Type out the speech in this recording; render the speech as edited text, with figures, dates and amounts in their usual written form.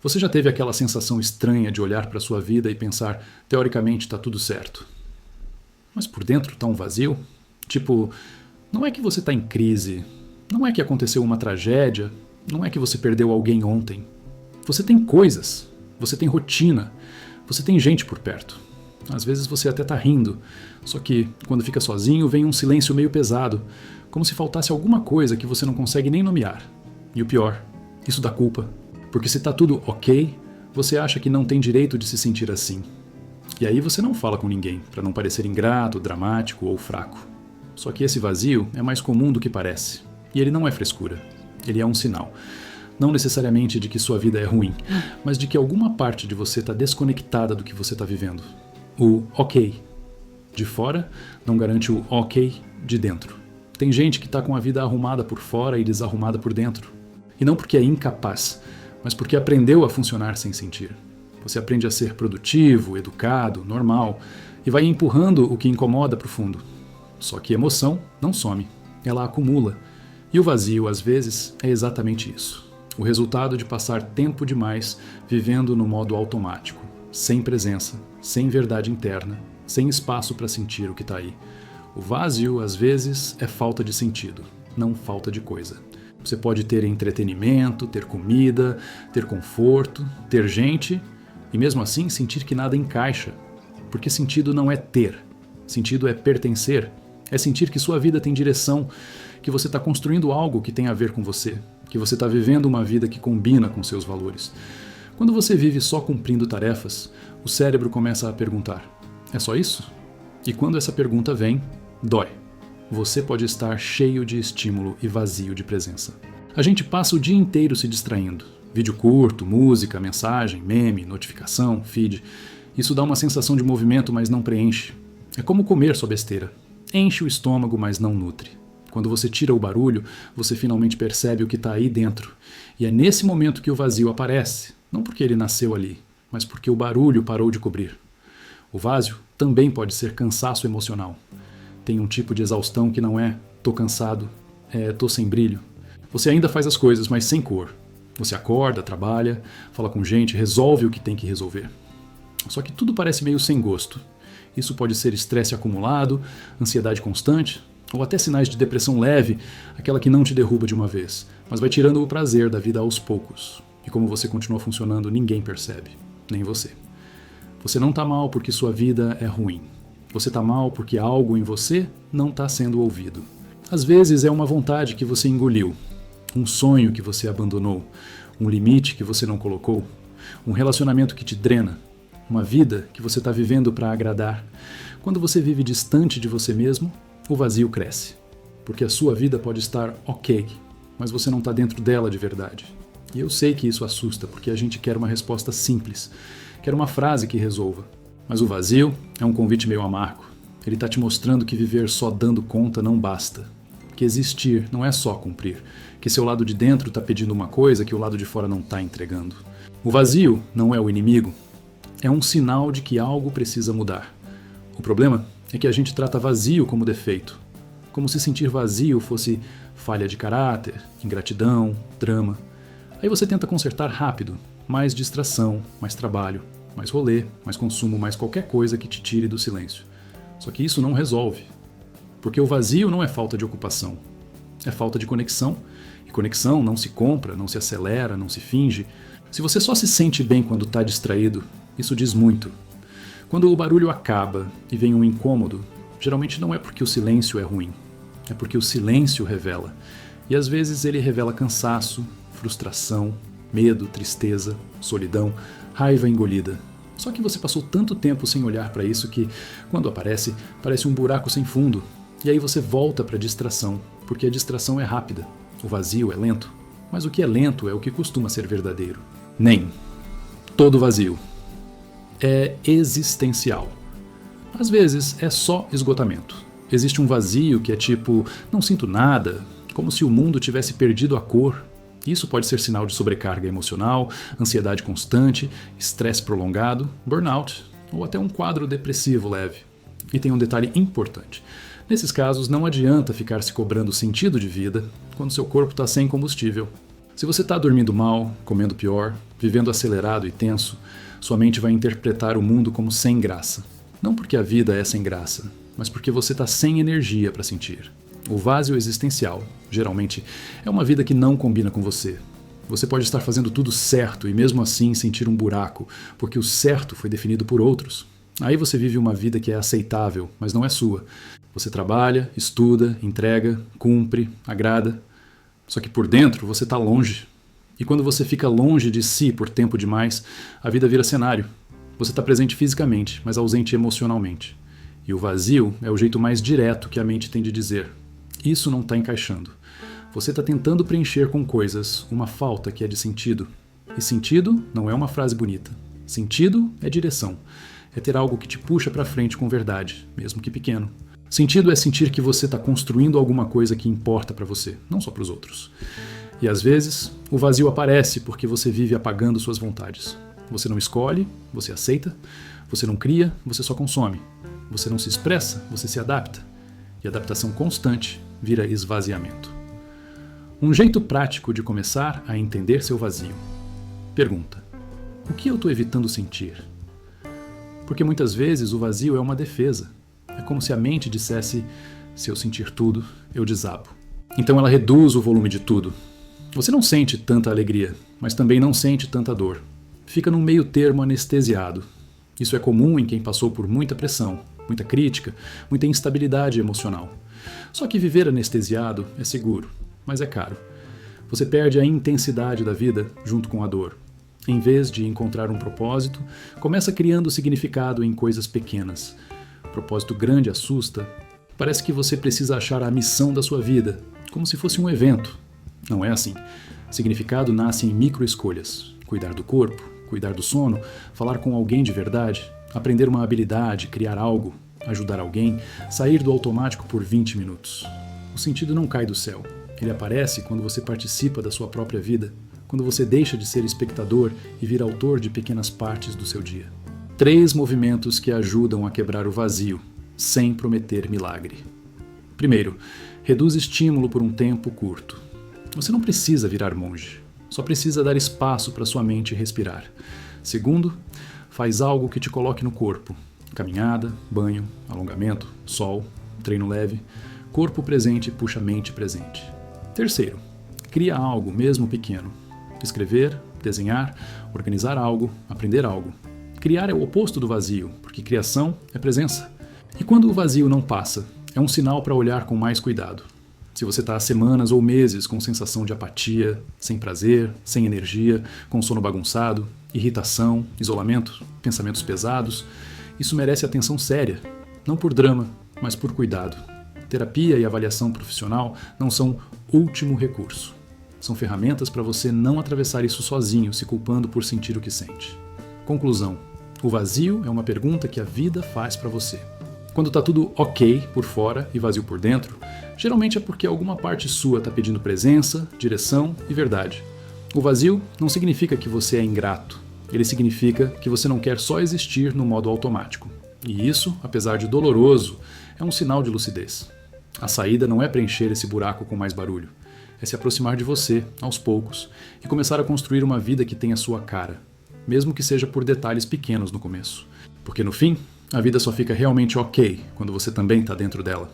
Você já teve aquela sensação estranha de olhar para sua vida e pensar, teoricamente está tudo certo, mas por dentro está um vazio? Tipo, não é que você está em crise, não é que aconteceu uma tragédia, não é que você perdeu alguém ontem. Você tem coisas, você tem rotina, você tem gente por perto. Às vezes você até está rindo, só que quando fica sozinho vem um silêncio meio pesado, como se faltasse alguma coisa que você não consegue nem nomear. E o pior, isso dá culpa. Porque se está tudo ok, você acha que não tem direito de se sentir assim. E aí você não fala com ninguém, para não parecer ingrato, dramático ou fraco. Só que esse vazio é mais comum do que parece. E ele não é frescura. Ele é um sinal. Não necessariamente de que sua vida é ruim, mas de que alguma parte de você está desconectada do que você está vivendo. O ok de fora não garante o ok de dentro. Tem gente que está com a vida arrumada por fora e desarrumada por dentro. E não porque é incapaz, mas porque aprendeu a funcionar sem sentir. Você aprende a ser produtivo, educado, normal, e vai empurrando o que incomoda para o fundo. Só que emoção não some, ela acumula. E o vazio, às vezes, é exatamente isso. O resultado de passar tempo demais vivendo no modo automático, sem presença, sem verdade interna, sem espaço para sentir o que está aí. O vazio, às vezes, é falta de sentido, não falta de coisa. Você pode ter entretenimento, ter comida, ter conforto, ter gente e mesmo assim sentir que nada encaixa. Porque sentido não é ter, sentido é pertencer, é sentir que sua vida tem direção, que você está construindo algo que tem a ver com você, que você está vivendo uma vida que combina com seus valores. Quando você vive só cumprindo tarefas, o cérebro começa a perguntar, é só isso? E quando essa pergunta vem, dói. Você pode estar cheio de estímulo e vazio de presença. A gente passa o dia inteiro se distraindo. Vídeo curto, música, mensagem, meme, notificação, feed. Isso dá uma sensação de movimento, mas não preenche. É como comer sua besteira. Enche o estômago, mas não nutre. Quando você tira o barulho, você finalmente percebe o que está aí dentro. E é nesse momento que o vazio aparece. Não porque ele nasceu ali, mas porque o barulho parou de cobrir. O vazio também pode ser cansaço emocional. Tem um tipo de exaustão que não é tô cansado, é tô sem brilho. Você ainda faz as coisas, mas sem cor. Você acorda, trabalha, fala com gente, resolve o que tem que resolver. Só que tudo parece meio sem gosto. Isso pode ser estresse acumulado, ansiedade constante, ou até sinais de depressão leve, aquela que não te derruba de uma vez, mas vai tirando o prazer da vida aos poucos. E como você continua funcionando, ninguém percebe, nem você. Você não está mal porque sua vida é ruim. Você está mal porque algo em você não está sendo ouvido. Às vezes é uma vontade que você engoliu, um sonho que você abandonou, um limite que você não colocou, um relacionamento que te drena, uma vida que você está vivendo para agradar. Quando você vive distante de você mesmo, o vazio cresce, porque a sua vida pode estar ok, mas você não está dentro dela de verdade. E eu sei que isso assusta, porque a gente quer uma resposta simples, quer uma frase que resolva. Mas o vazio é um convite meio amargo. Ele está te mostrando que viver só dando conta não basta. Que existir não é só cumprir. Que seu lado de dentro está pedindo uma coisa que o lado de fora não está entregando. O vazio não é o inimigo. É um sinal de que algo precisa mudar. O problema é que a gente trata vazio como defeito. Como se sentir vazio fosse falha de caráter, ingratidão, drama. Aí você tenta consertar rápido. Mais distração, mais trabalho, mais rolê, mais consumo, mais qualquer coisa que te tire do silêncio. Só que isso não resolve. Porque o vazio não é falta de ocupação. É falta de conexão. E conexão não se compra, não se acelera, não se finge. Se você só se sente bem quando está distraído, isso diz muito. Quando o barulho acaba e vem um incômodo, geralmente não é porque o silêncio é ruim. É porque o silêncio revela. E às vezes ele revela cansaço, frustração, medo, tristeza, solidão, raiva engolida. Só que você passou tanto tempo sem olhar para isso que, quando aparece, parece um buraco sem fundo. E aí você volta para a distração, porque a distração é rápida, o vazio é lento. Mas o que é lento é o que costuma ser verdadeiro. Nem todo vazio é existencial. Às vezes é só esgotamento. Existe um vazio que é tipo, não sinto nada, como se o mundo tivesse perdido a cor. Isso pode ser sinal de sobrecarga emocional, ansiedade constante, estresse prolongado, burnout ou até um quadro depressivo leve. E tem um detalhe importante. Nesses casos, não adianta ficar se cobrando sentido de vida quando seu corpo está sem combustível. Se você está dormindo mal, comendo pior, vivendo acelerado e tenso, sua mente vai interpretar o mundo como sem graça. Não porque a vida é sem graça, mas porque você está sem energia para sentir. O vazio existencial, geralmente, é uma vida que não combina com você. Você pode estar fazendo tudo certo e mesmo assim sentir um buraco, porque o certo foi definido por outros. Aí você vive uma vida que é aceitável, mas não é sua. Você trabalha, estuda, entrega, cumpre, agrada. Só que por dentro você está longe. E quando você fica longe de si por tempo demais, a vida vira cenário. Você está presente fisicamente, mas ausente emocionalmente. E o vazio é o jeito mais direto que a mente tem de dizer: isso não está encaixando. Você está tentando preencher com coisas uma falta que é de sentido. E sentido não é uma frase bonita. Sentido é direção. É ter algo que te puxa para frente com verdade, mesmo que pequeno. Sentido é sentir que você está construindo alguma coisa que importa para você, não só para os outros. E às vezes, o vazio aparece porque você vive apagando suas vontades. Você não escolhe, você aceita. Você não cria, você só consome. Você não se expressa, você se adapta. E adaptação constante vira esvaziamento. Um jeito prático de começar a entender seu vazio. Pergunta: o que eu estou evitando sentir? Porque muitas vezes o vazio é uma defesa. É como se a mente dissesse: se eu sentir tudo, eu desabo. Então ela reduz o volume de tudo. Você não sente tanta alegria, mas também não sente tanta dor. Fica num meio termo anestesiado. Isso é comum em quem passou por muita pressão, muita crítica, muita instabilidade emocional. Só que viver anestesiado é seguro, mas é caro. Você perde a intensidade da vida junto com a dor. Em vez de encontrar um propósito, começa criando significado em coisas pequenas. Propósito grande assusta. Parece que você precisa achar a missão da sua vida, como se fosse um evento. Não é assim. Significado nasce em micro-escolhas. Cuidar do corpo, cuidar do sono, falar com alguém de verdade, aprender uma habilidade, criar algo, ajudar alguém, sair do automático por 20 minutos. O sentido não cai do céu. Ele aparece quando você participa da sua própria vida, quando você deixa de ser espectador e vira autor de pequenas partes do seu dia. 3 movimentos que ajudam a quebrar o vazio, sem prometer milagre. Primeiro, reduz estímulo por um tempo curto. Você não precisa virar monge, só precisa dar espaço para sua mente respirar. Segundo, faz algo que te coloque no corpo. Caminhada, banho, alongamento, sol, treino leve. Corpo presente puxa mente presente. Terceiro, cria algo, mesmo pequeno. Escrever, desenhar, organizar algo, aprender algo. Criar é o oposto do vazio, porque criação é presença. E quando o vazio não passa, é um sinal para olhar com mais cuidado. Se você está há semanas ou meses com sensação de apatia, sem prazer, sem energia, com sono bagunçado, irritação, isolamento, pensamentos pesados, isso merece atenção séria, não por drama, mas por cuidado. Terapia e avaliação profissional não são último recurso. São ferramentas para você não atravessar isso sozinho, se culpando por sentir o que sente. Conclusão: o vazio é uma pergunta que a vida faz para você. Quando está tudo ok por fora e vazio por dentro, geralmente é porque alguma parte sua está pedindo presença, direção e verdade. O vazio não significa que você é ingrato. Ele significa que você não quer só existir no modo automático. E isso, apesar de doloroso, é um sinal de lucidez. A saída não é preencher esse buraco com mais barulho. É se aproximar de você, aos poucos, e começar a construir uma vida que tenha sua cara, mesmo que seja por detalhes pequenos no começo. Porque no fim, a vida só fica realmente ok quando você também está dentro dela.